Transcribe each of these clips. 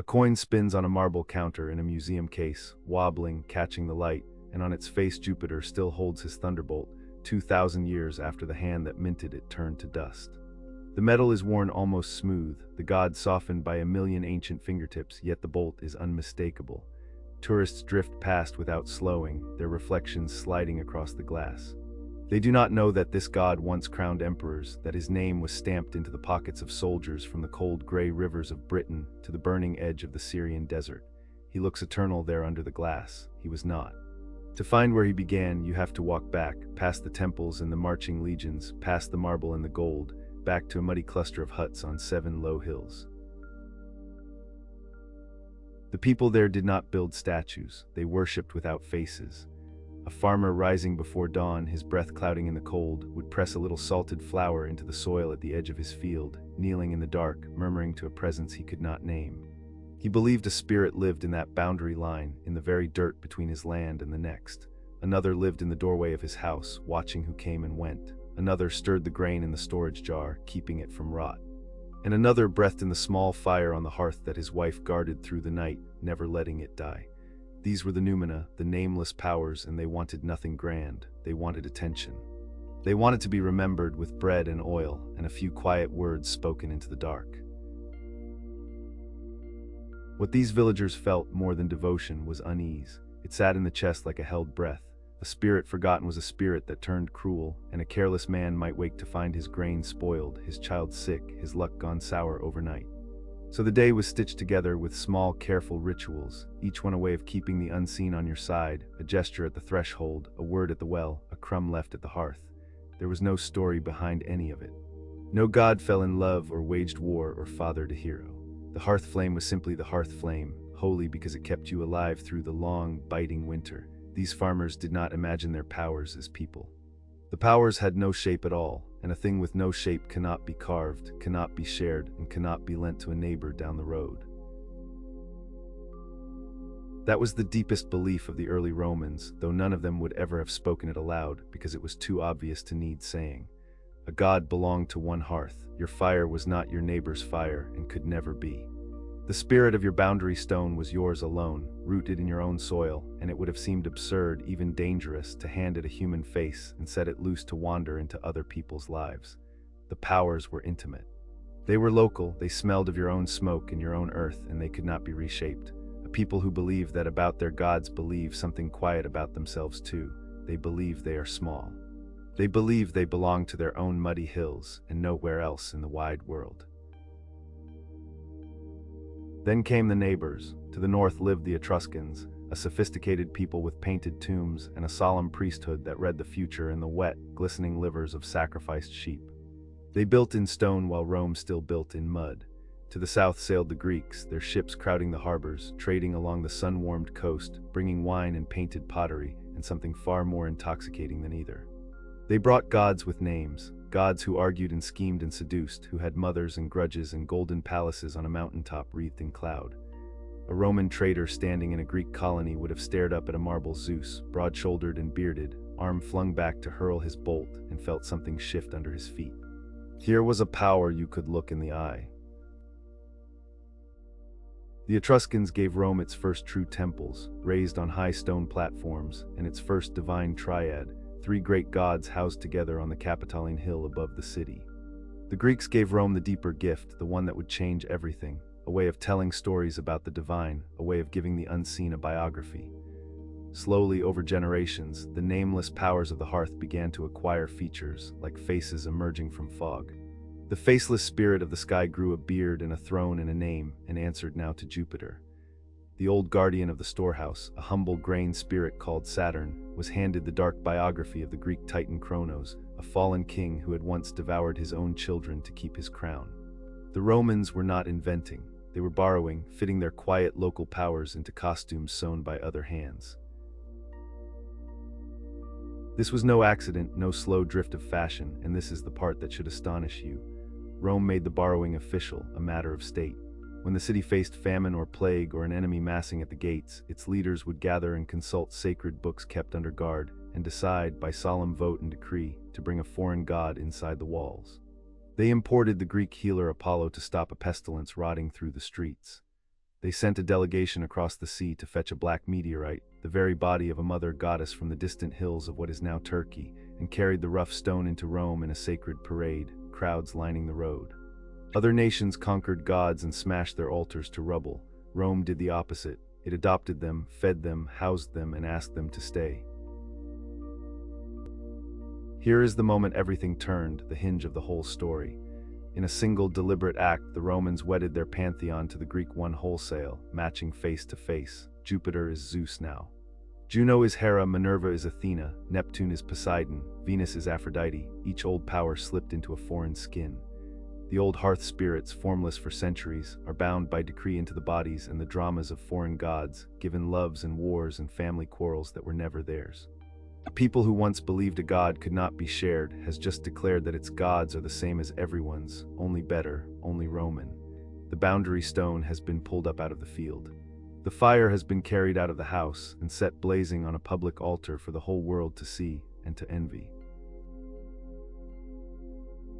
A coin spins on a marble counter in a museum case, wobbling, catching the light, and on its face Jupiter still holds his thunderbolt, 2,000 years after the hand that minted it turned to dust. The metal is worn almost smooth, the god softened by a million ancient fingertips, yet the bolt is unmistakable. Tourists drift past without slowing, their reflections sliding across the glass. They do not know that this god once crowned emperors, that his name was stamped into the pockets of soldiers from the cold gray rivers of Britain to the burning edge of the Syrian desert. He looks eternal there under the glass. He was not. To find where he began, you have to walk back, past the temples and the marching legions, past the marble and the gold, back to a muddy cluster of huts on 7 low hills. The people there did not build statues, they worshipped without faces. A farmer rising before dawn, his breath clouding in the cold, would press a little salted flour into the soil at the edge of his field, kneeling in the dark, murmuring to a presence he could not name. He believed a spirit lived in that boundary line, in the very dirt between his land and the next. Another lived in the doorway of his house, watching who came and went. Another stirred the grain in the storage jar, keeping it from rot. And another breathed in the small fire on the hearth that his wife guarded through the night, never letting it die. These were the numina, the nameless powers, and they wanted nothing grand. They wanted attention. They wanted to be remembered with bread and oil, and a few quiet words spoken into the dark. What these villagers felt more than devotion was unease. It sat in the chest like a held breath. A spirit forgotten was a spirit that turned cruel, and a careless man might wake to find his grain spoiled, his child sick, his luck gone sour overnight. So the day was stitched together with small, careful rituals, each one a way of keeping the unseen on your side, a gesture at the threshold, a word at the well, a crumb left at the hearth. There was no story behind any of it. No god fell in love or waged war or fathered a hero. The hearth flame was simply the hearth flame, holy because it kept you alive through the long, biting winter. These farmers did not imagine their powers as people. The powers had no shape at all, and a thing with no shape cannot be carved, cannot be shared, and cannot be lent to a neighbor down the road. That was the deepest belief of the early Romans, though none of them would ever have spoken it aloud, because it was too obvious to need saying. A god belonged to one hearth. Your fire was not your neighbor's fire, and could never be. The spirit of your boundary stone was yours alone, rooted in your own soil, and it would have seemed absurd, even dangerous, to hand it a human face and set it loose to wander into other people's lives. The powers were intimate. They were local, they smelled of your own smoke and your own earth, and they could not be reshaped. A people who believe that about their gods believe something quiet about themselves too. They believe they are small. They believe they belong to their own muddy hills and nowhere else in the wide world. Then came the neighbors. To the north lived the Etruscans, a sophisticated people with painted tombs and a solemn priesthood that read the future in the wet, glistening livers of sacrificed sheep. They built in stone while Rome still built in mud. To the south sailed the Greeks, their ships crowding the harbors, trading along the sun-warmed coast, bringing wine and painted pottery, and something far more intoxicating than either. They brought gods with names, gods who argued and schemed and seduced, who had mothers and grudges and golden palaces on a mountaintop wreathed in cloud. A Roman trader standing in a Greek colony would have stared up at a marble Zeus, broad-shouldered and bearded, arm flung back to hurl his bolt, and felt something shift under his feet. Here was a power you could look in the eye. The Etruscans gave Rome its first true temples, raised on high stone platforms, and its first divine triad, 3 great gods housed together on the Capitoline Hill above the city. The Greeks gave Rome the deeper gift, the one that would change everything, a way of telling stories about the divine, a way of giving the unseen a biography. Slowly, over generations, the nameless powers of the hearth began to acquire features, like faces emerging from fog. The faceless spirit of the sky grew a beard and a throne and a name, and answered now to Jupiter. The old guardian of the storehouse, a humble grain spirit called Saturn, was handed the dark biography of the Greek titan Kronos, a fallen king who had once devoured his own children to keep his crown. The Romans were not inventing, they were borrowing, fitting their quiet local powers into costumes sewn by other hands. This was no accident, no slow drift of fashion, and this is the part that should astonish you. Rome made the borrowing official, a matter of state. When the city faced famine or plague or an enemy massing at the gates, its leaders would gather and consult sacred books kept under guard, and decide, by solemn vote and decree, to bring a foreign god inside the walls. They imported the Greek healer Apollo to stop a pestilence rotting through the streets. They sent a delegation across the sea to fetch a black meteorite, the very body of a mother goddess from the distant hills of what is now Turkey, and carried the rough stone into Rome in a sacred parade, crowds lining the road. Other nations conquered gods and smashed their altars to rubble. Rome did the opposite. It adopted them, fed them, housed them, and asked them to stay. Here is the moment everything turned, the hinge of the whole story. In a single deliberate act, the Romans wedded their pantheon to the Greek one wholesale, matching face to face. Jupiter is Zeus now. Juno is Hera, Minerva is Athena, Neptune is Poseidon, Venus is Aphrodite. Each old power slipped into a foreign skin. The old hearth spirits, formless for centuries, are bound by decree into the bodies and the dramas of foreign gods, given loves and wars and family quarrels that were never theirs. A people who once believed a god could not be shared has just declared that its gods are the same as everyone's, only better, only Roman. The boundary stone has been pulled up out of the field. The fire has been carried out of the house and set blazing on a public altar for the whole world to see and to envy.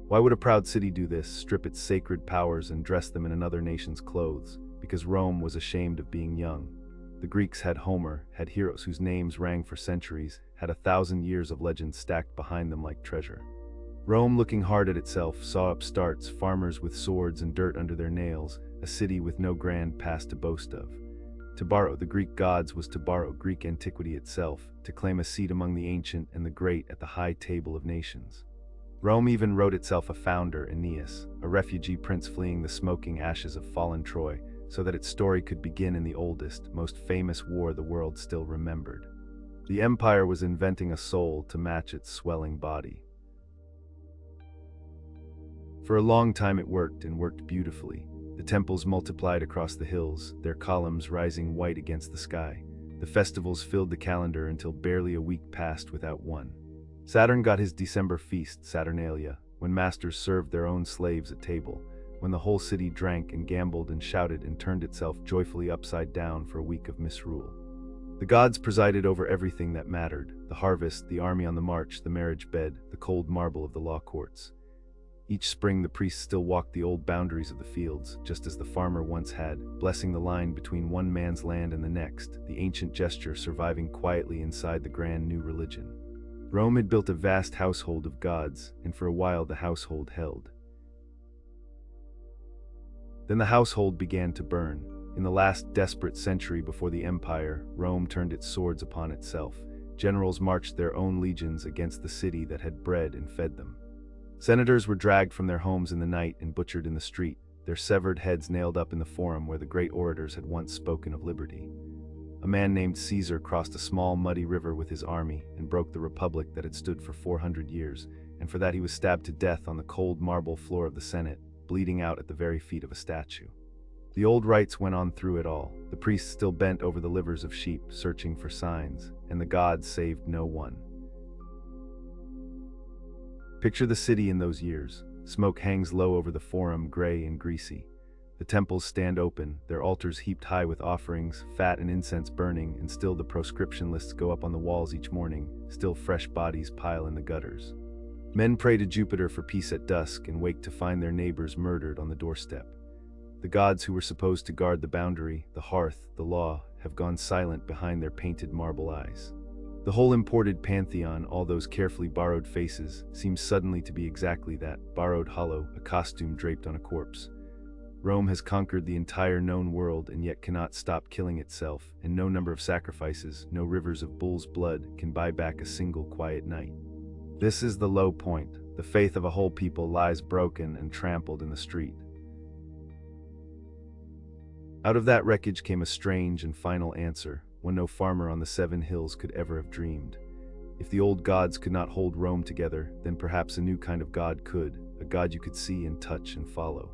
Why would a proud city do this, strip its sacred powers and dress them in another nation's clothes? Because Rome was ashamed of being young. The Greeks had Homer, had heroes whose names rang for centuries, had 1,000 years of legend stacked behind them like treasure. Rome, looking hard at itself, saw upstarts, farmers with swords and dirt under their nails, a city with no grand past to boast of. To borrow the Greek gods was to borrow Greek antiquity itself, to claim a seat among the ancient and the great at the high table of nations. Rome even wrote itself a founder, Aeneas, a refugee prince fleeing the smoking ashes of fallen Troy, so that its story could begin in the oldest, most famous war the world still remembered. The empire was inventing a soul to match its swelling body. For a long time it worked, and worked beautifully. The temples multiplied across the hills, their columns rising white against the sky. The festivals filled the calendar until barely a week passed without one. Saturn got his December feast, Saturnalia, when masters served their own slaves at table, when the whole city drank and gambled and shouted and turned itself joyfully upside down for a week of misrule. The gods presided over everything that mattered: the harvest, the army on the march, the marriage bed, the cold marble of the law courts. Each spring the priests still walked the old boundaries of the fields, just as the farmer once had, blessing the line between one man's land and the next, the ancient gesture surviving quietly inside the grand new religion. Rome had built a vast household of gods, and for a while the household held. Then the household began to burn. In the last desperate century before the empire, Rome turned its swords upon itself. Generals marched their own legions against the city that had bred and fed them. Senators were dragged from their homes in the night and butchered in the street, their severed heads nailed up in the forum where the great orators had once spoken of liberty. A man named Caesar crossed a small muddy river with his army and broke the republic that had stood for 400 years, and for that he was stabbed to death on the cold marble floor of the Senate, bleeding out at the very feet of a statue. The old rites went on through it all. The priests still bent over the livers of sheep, searching for signs, and the gods saved no one. Picture the city in those years. Smoke hangs low over the forum, gray and greasy. The temples stand open, their altars heaped high with offerings, fat and incense burning, and still the proscription lists go up on the walls each morning, still fresh bodies pile in the gutters. Men pray to Jupiter for peace at dusk and wake to find their neighbors murdered on the doorstep. The gods who were supposed to guard the boundary, the hearth, the law, have gone silent behind their painted marble eyes. The whole imported pantheon, all those carefully borrowed faces, seems suddenly to be exactly that, borrowed hollow, a costume draped on a corpse. Rome has conquered the entire known world and yet cannot stop killing itself, and no number of sacrifices, no rivers of bull's blood can buy back a single quiet night. This is the low point. The faith of a whole people lies broken and trampled in the street. Out of that wreckage came a strange and final answer, one no farmer on the 7 hills could ever have dreamed. If the old gods could not hold Rome together, then perhaps a new kind of god could, a god you could see and touch and follow.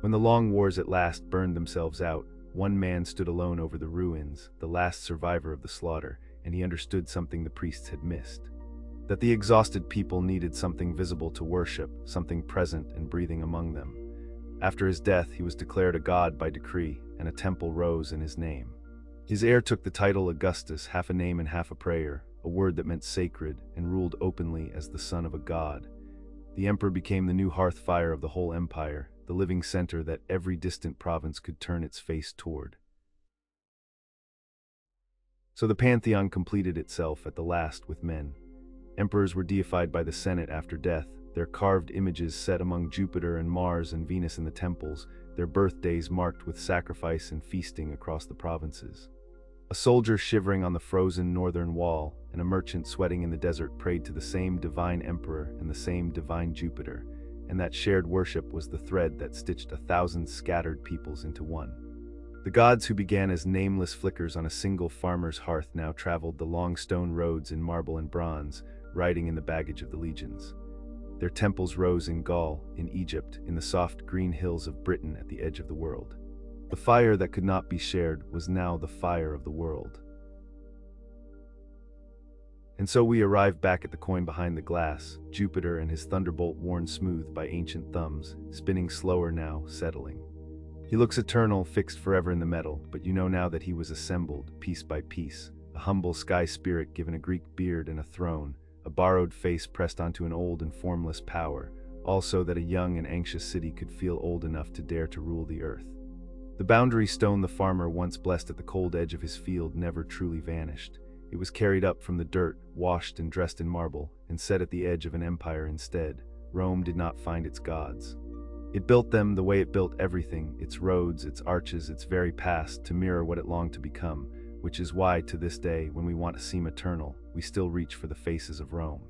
When the long wars at last burned themselves out, one man stood alone over the ruins, the last survivor of the slaughter, and he understood something the priests had missed. That the exhausted people needed something visible to worship, something present and breathing among them. After his death, he was declared a god by decree, and a temple rose in his name. His heir took the title Augustus, half a name and half a prayer, a word that meant sacred, and ruled openly as the son of a god. The emperor became the new hearth fire of the whole empire, the living center that every distant province could turn its face toward. So the pantheon completed itself at the last with men. Emperors were deified by the Senate after death, their carved images set among Jupiter and Mars and Venus in the temples, their birthdays marked with sacrifice and feasting across the provinces. A soldier shivering on the frozen northern wall and a merchant sweating in the desert prayed to the same divine emperor and the same divine Jupiter, and that shared worship was the thread that stitched 1,000 scattered peoples into one. The gods who began as nameless flickers on a single farmer's hearth now traveled the long stone roads in marble and bronze, riding in the baggage of the legions. Their temples rose in Gaul, in Egypt, in the soft green hills of Britain at the edge of the world. The fire that could not be shared was now the fire of the world. And so we arrive back at the coin behind the glass, Jupiter and his thunderbolt worn smooth by ancient thumbs, spinning slower now, settling. He looks eternal, fixed forever in the metal, but you know now that he was assembled, piece by piece, a humble sky spirit given a Greek beard and a throne, a borrowed face pressed onto an old and formless power, also that a young and anxious city could feel old enough to dare to rule the earth. The boundary stone the farmer once blessed at the cold edge of his field never truly vanished. It was carried up from the dirt, washed and dressed in marble, and set at the edge of an empire instead. Rome did not find its gods. It built them the way it built everything, its roads, its arches, its very past, to mirror what it longed to become, which is why, to this day, when we want to seem eternal, we still reach for the faces of Rome.